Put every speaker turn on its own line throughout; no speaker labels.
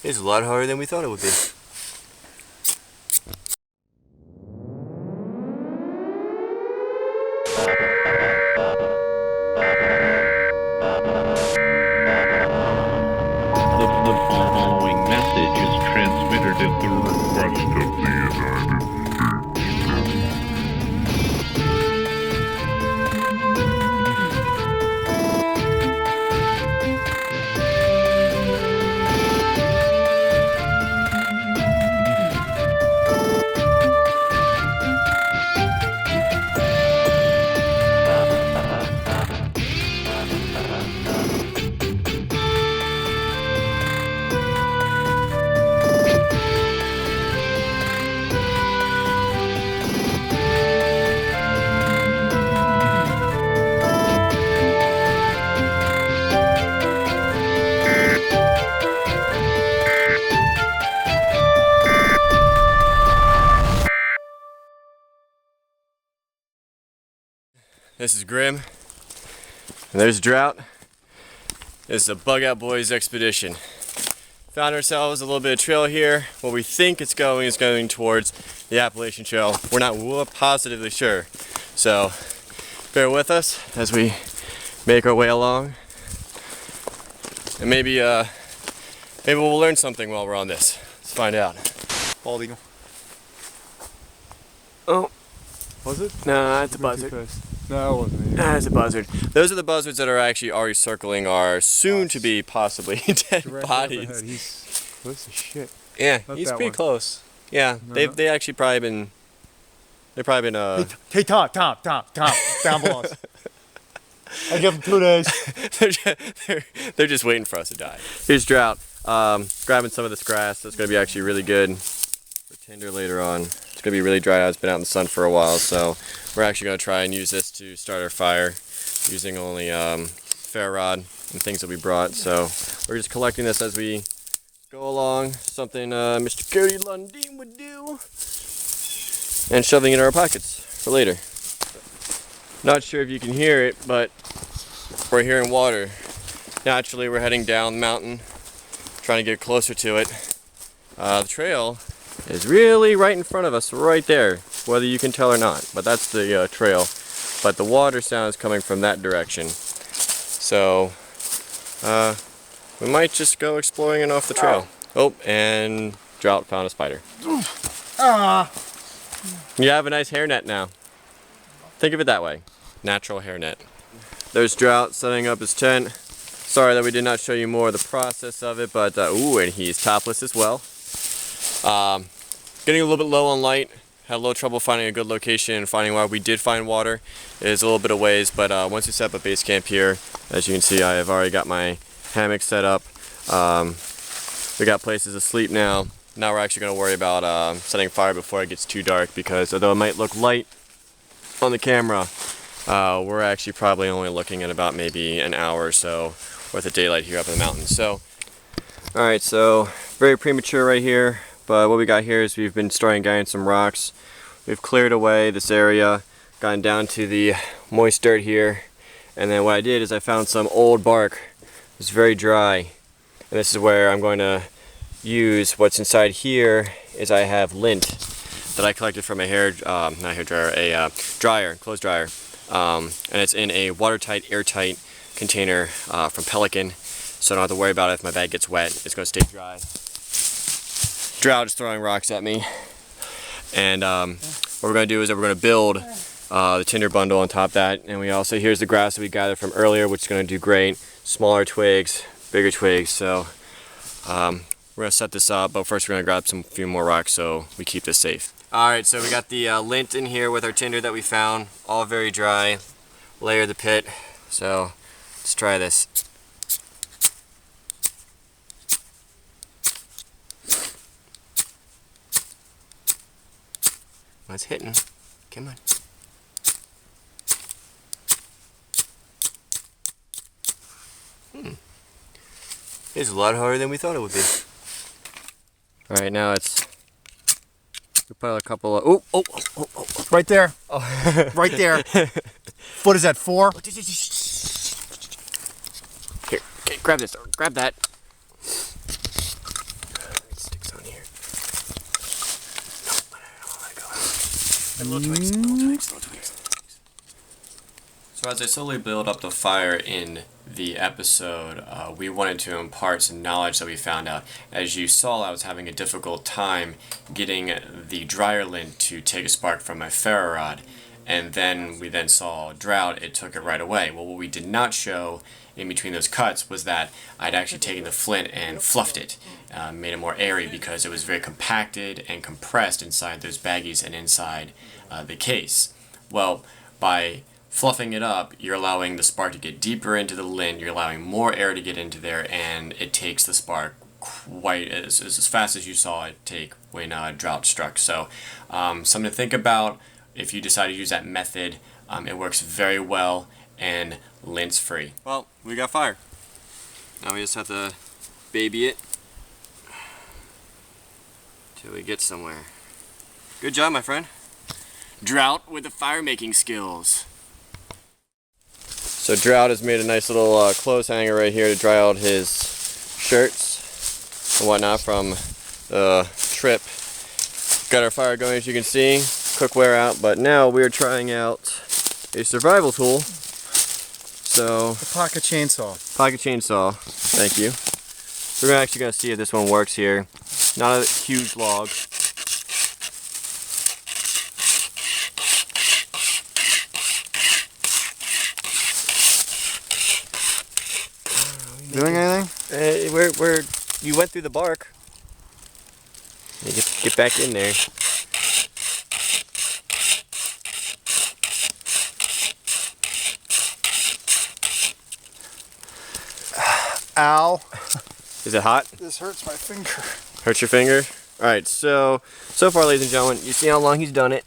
It's a lot harder than we thought it would be.
The following message is transmitted at the request of the United States.
This is Grimm, and there's Drought. This is a Bug Out Boys expedition. Found ourselves a little bit of trail here. What we think it's going is going towards the Appalachian Trail. We're not positively sure, so bear with us as we make our way along. And maybe we'll learn something while we're on this. Let's find out.
Bald eagle.
Oh,
Was it?
no, it's a buzzard.
No, it wasn't.
Ah, it's a buzzard. Those are the buzzards that are actually already circling our soon-to-be possibly dead bodies.
He's close as shit.
Yeah,
Not
he's
that
pretty
one.
close. Yeah,
No,
they've
no.
they actually probably been. They've probably been.
Hey, Tom, down below us. I give him 2 days.
they're just waiting for us to die. Here's Drought, grabbing some of this grass. That's gonna be actually really good for tinder later on. It's gonna be really dry out. It's been out in the sun for a while, so we're actually gonna try and use this to start our fire, using only ferro rod and things that we brought. So we're just collecting this as we go along. Something Mr. Cody Lundeen would do, and shoving it in our pockets for later. Not sure if you can hear it, but we're hearing water. Naturally, we're heading down the mountain, trying to get closer to it. The trail is really right in front of us, right there, whether you can tell or not. But that's the trail. But the water sound is coming from that direction. So, we might just go exploring and off the trail. Oh, and Drought found a spider. You have a nice hairnet now. Think of it that way. Natural hairnet. There's Drought setting up his tent. Sorry that we did not show you more of the process of it, but ooh, and he's topless as well. Getting a little bit low on light. Had a little trouble finding a good location and finding water. We did find water. It is a little bit of ways, but once we set up a base camp here, as you can see, I have already got my hammock set up. We got places to sleep now. Now we're actually going to worry about setting fire before it gets too dark, because although it might look light on the camera, we're actually probably only looking at about maybe an hour or so worth of daylight here up in the mountains. So, alright, so very premature right here, but what we got here is we've been starting getting some rocks. We've cleared away this area, gotten down to the moist dirt here, and then what I did is I found some old bark. It's very dry, and this is where I'm going to use what's inside here. Is I have lint that I collected from a dryer, clothes dryer, and it's in a watertight, airtight container from Pelican, so I don't have to worry about it if my bag gets wet. It's going to stay dry. Drought is throwing rocks at me, and what we're going to do is that we're going to build the Tinder Bundle on top of that, and we also, here's the grass that we gathered from earlier, which is going to do great. Smaller twigs, bigger twigs, so we're going to set this up, but first we're going to grab a few more rocks so we keep this safe. Alright, so we got the lint in here with our tinder that we found, all very dry. Layer the pit, so let's try this. Well, it's hitting. Come on. It's a lot harder than we thought it would be. Alright, now it's... we put a couple of... Oh.
Right there.
Oh.
Right there. What is that, 4?
Here, okay, grab this. Grab that. Little twigs. So as I slowly build up the fire in the episode, we wanted to impart some knowledge that we found out. As you saw, I was having a difficult time getting the dryer lint to take a spark from my ferro rod. And then we saw Drought, it took it right away. Well, what we did not show in between those cuts was that I'd actually taken the flint and fluffed it, made it more airy because it was very compacted and compressed inside those baggies and inside the case. Well, by fluffing it up, you're allowing the spark to get deeper into the lint, you're allowing more air to get into there, and it takes the spark quite as fast as you saw it take when Drought struck. So something to think about if you decide to use that method. It works very well and lint's free. Well, we got fire. Now we just have to baby it till we get somewhere. Good job, my friend. Drought with the fire making skills. So Drought has made a nice little clothes hanger right here to dry out his shirts and whatnot from the trip. Got our fire going, as you can see. Cookware out, but now we're trying out a survival tool. So
The pocket chainsaw.
Pocket chainsaw. Thank you. We're actually going to see if this one works here. Not a huge log.
Doing anything?
You went through the bark. You get back in there.
Ow.
Is it hot?
This hurts my finger.
Hurts your finger? Alright, so far, ladies and gentlemen, you see how long he's done it.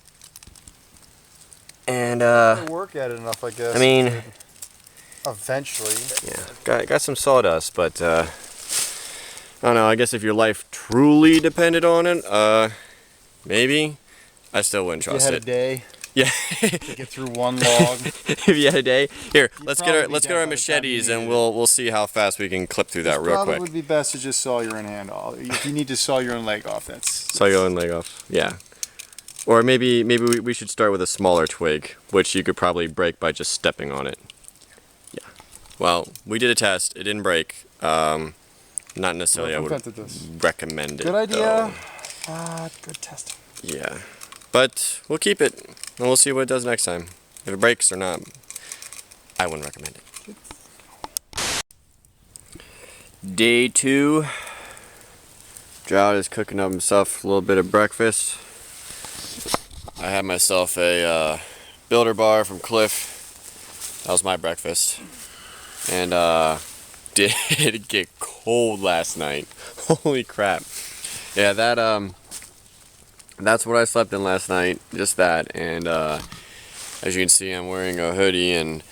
And,
I work at it enough, I guess.
I mean,
eventually.
Yeah, got some sawdust, but, I don't know, I guess if your life truly depended on it, maybe, I still wouldn't trust it.
If you had a day.
Yeah.
To get through one log.
If you had a day, here, let's get our machetes and we'll see how fast we can clip through that real quick.
Probably would be best to just saw your own hand off. If you need to saw your own leg off, that's.
Saw your own leg off. Yeah. Or maybe we should start with a smaller twig, which you could probably break by just stepping on it. Yeah. Well, we did a test. It didn't break. Not necessarily. I would recommend it.
Good idea. Good testing.
Yeah. But we'll keep it, and we'll see what it does next time. If it breaks or not, I wouldn't recommend it. Day 2. Drought is cooking up himself a little bit of breakfast. I had myself a builder bar from Cliff. That was my breakfast. And did get cold last night. Holy crap. Yeah, that's what I slept in last night, just that, and as you can see, I'm wearing a hoodie, and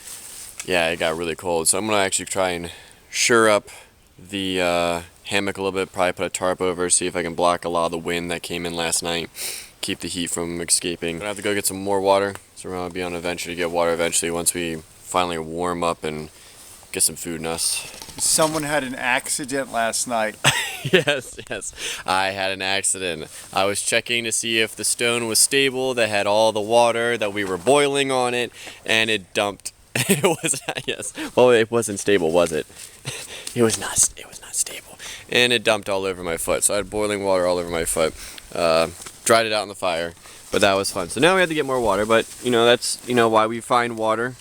yeah, it got really cold, so I'm going to actually try and shore up the hammock a little bit, probably put a tarp over, see if I can block a lot of the wind that came in last night, keep the heat from escaping. I have to go get some more water, so we're going to be on an adventure to get water eventually once we finally warm up and get some food in us.
Someone had an accident last night.
Yes, I had an accident. I was checking to see if the stone was stable, that had all the water that we were boiling on it, and it dumped. It was not, yes. Well, it wasn't stable, was it? It was not stable. And it dumped all over my foot. So I had boiling water all over my foot. Dried it out in the fire, but that was fun. So now we have to get more water, but that's why we find water.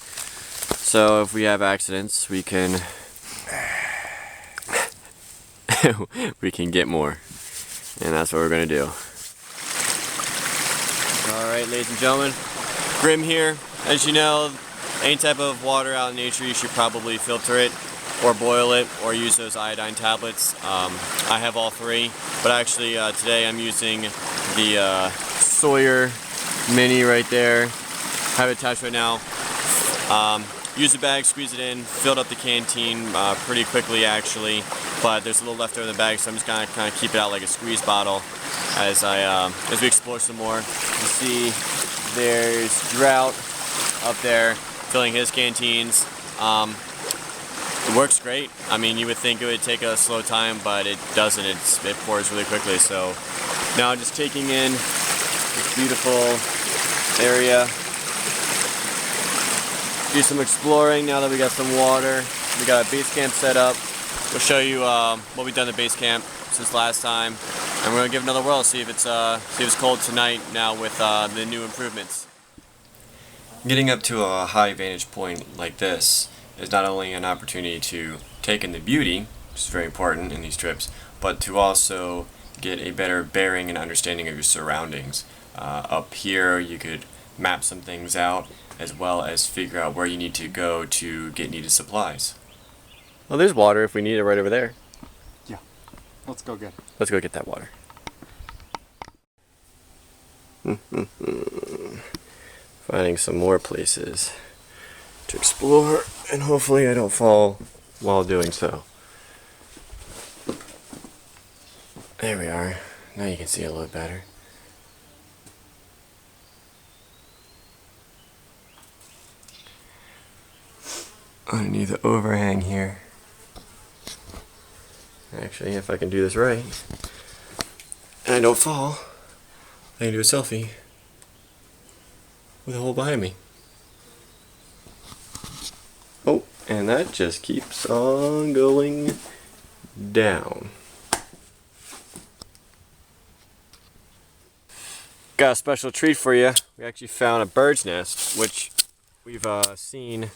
So if we have accidents, we can get more, and that's what we're gonna do. Alright, ladies and gentlemen, Grimm here. As you know, any type of water out in nature, you should probably filter it or boil it or use those iodine tablets. I have all three, but actually today I'm using the Sawyer Mini right there. Have it attached right now. Use the bag, squeeze it in, filled up the canteen pretty quickly actually, but there's a little left over in the bag, so I'm just gonna kind of keep it out like a squeeze bottle as we explore some more. You see there's Drought up there filling his canteens. It works great. I mean, you would think it would take a slow time, but it doesn't. It pours really quickly. So now I'm just taking in this beautiful area. Do some exploring now that we got some water. We got a base camp set up. We'll show you what we've done at base camp since last time, and we're gonna give it another whirl, see if it's cold tonight now with the new improvements. Getting up to a high vantage point like this is not only an opportunity to take in the beauty, which is very important in these trips, but to also get a better bearing and understanding of your surroundings. Up here you could map some things out as well as figure out where you need to go to get needed supplies. Well, there's water if we need it right over there.
Yeah, let's go get it.
Let's go get that water. Finding some more places to explore, and hopefully I don't fall while doing so. There we are. Now you can see it a little better. Underneath the overhang here. Actually, if I can do this right, and I don't fall, I can do a selfie with a hole behind me. Oh, and that just keeps on going down. Got a special treat for you. We actually found a bird's nest, which we've seen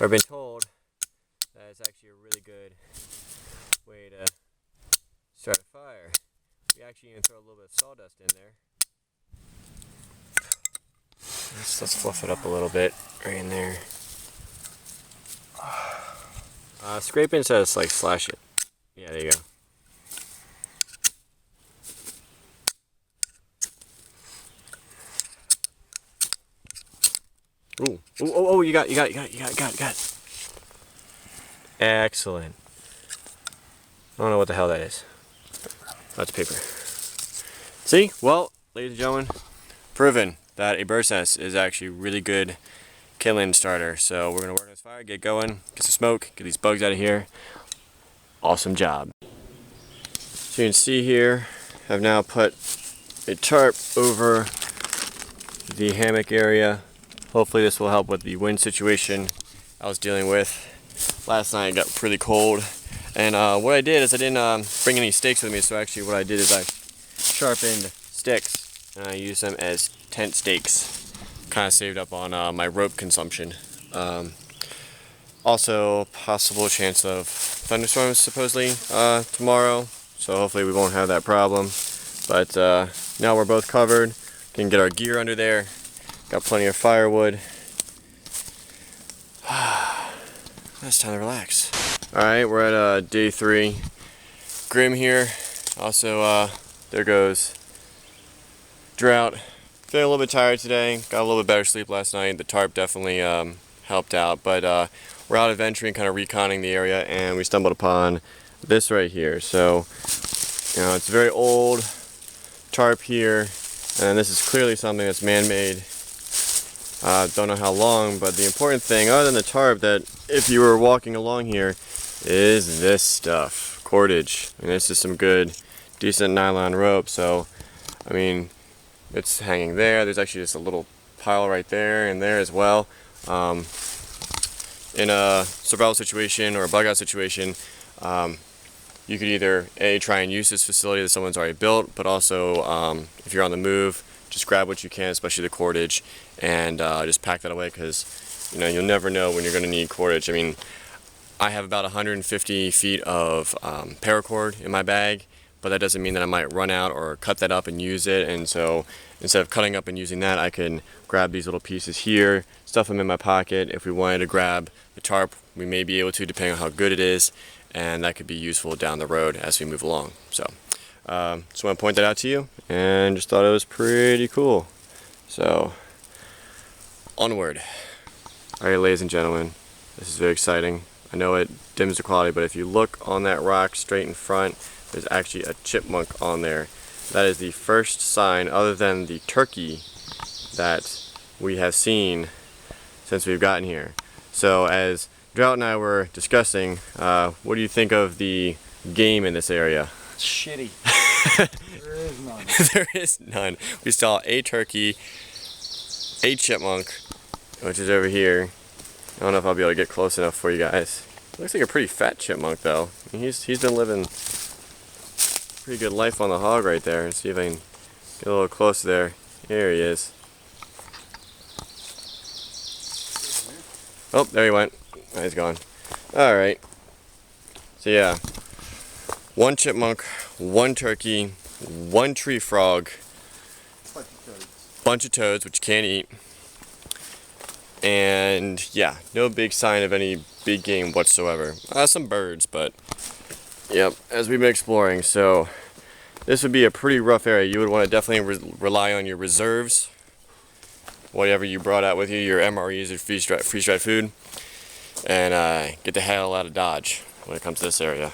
or been told that it's actually a really good way to start a fire. We actually even throw a little bit of sawdust in there. Let's fluff it up a little bit right in there. Scrape it instead of like slash it. Yeah, there you go. Ooh, oh, you got it. Excellent. I don't know what the hell that is. That's paper. See? Well, ladies and gentlemen, proven that a bird's nest is actually a really good kindling starter. So we're gonna work on this fire, get going, get some smoke, get these bugs out of here. Awesome job. So you can see here, I've now put a tarp over the hammock area. Hopefully this will help with the wind situation I was dealing with. Last night it got pretty cold. And what I did is I didn't bring any stakes with me, so actually what I did is I sharpened sticks and I used them as tent stakes. Kind of saved up on my rope consumption. Also, possible chance of thunderstorms supposedly tomorrow, so hopefully we won't have that problem. But now we're both covered. Can get our gear under there. Got plenty of firewood. It's time to relax. Alright, we're at day 3. Grimm here. Also, there goes Drought. Feeling a little bit tired today. Got a little bit better sleep last night. The tarp definitely helped out. But we're out adventuring, kind of reconning the area, and we stumbled upon this right here. So, you know, it's a very old tarp here, and this is clearly something that's man-made. Don't know how long, but the important thing, other than the tarp, that if you were walking along here, is this stuff, cordage. And this is some good, decent nylon rope. So, I mean, it's hanging there. There's actually just a little pile right there and there as well. In a survival situation or a bug out situation, you could either try and use this facility that someone's already built, but also if you're on the move, just grab what you can, especially the cordage, and just pack that away, because you know, you'll never know when you're going to need cordage. I mean, I have about 150 feet of paracord in my bag, but that doesn't mean that I might run out or cut that up and use it. And so instead of cutting up and using that, I can grab these little pieces here, stuff them in my pocket. If we wanted to grab the tarp, we may be able to, depending on how good it is, and that could be useful down the road as we move along. So just want to point that out to you, and just thought it was pretty cool. So onward. Alright, ladies and gentlemen, this is very exciting. I know it dims the quality, but if you look on that rock straight in front, there's actually a chipmunk on there. That is the first sign, other than the turkey, that we have seen since we've gotten here. So as Drought and I were discussing, what do you think of the game in this area?
Shitty. There is none.
There is none. We saw a turkey a chipmunk, which is over here. I don't know if I'll be able to get close enough for you guys. Looks like a pretty fat chipmunk though. I mean, he's been living a pretty good life on the hog right there. Let's see if I can get a little closer there. There he is. Oh, there he went. Oh, he's gone. Alright. So yeah. 1 chipmunk, 1 turkey, 1 tree frog, bunch of toads, which you can't eat. And yeah, no big sign of any big game whatsoever. Some birds, but yep, as we've been exploring. So this would be a pretty rough area. You would want to definitely rely on your reserves, whatever you brought out with you, your MREs or freeze-dried food, and get the hell out of Dodge when it comes to this area.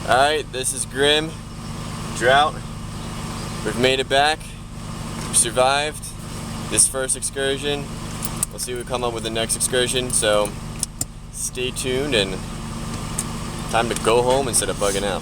Alright, this is Grimm, Drought. We've made it back. We survived this first excursion. We'll see what we come up with the next excursion, so stay tuned and time to go home instead of bugging out.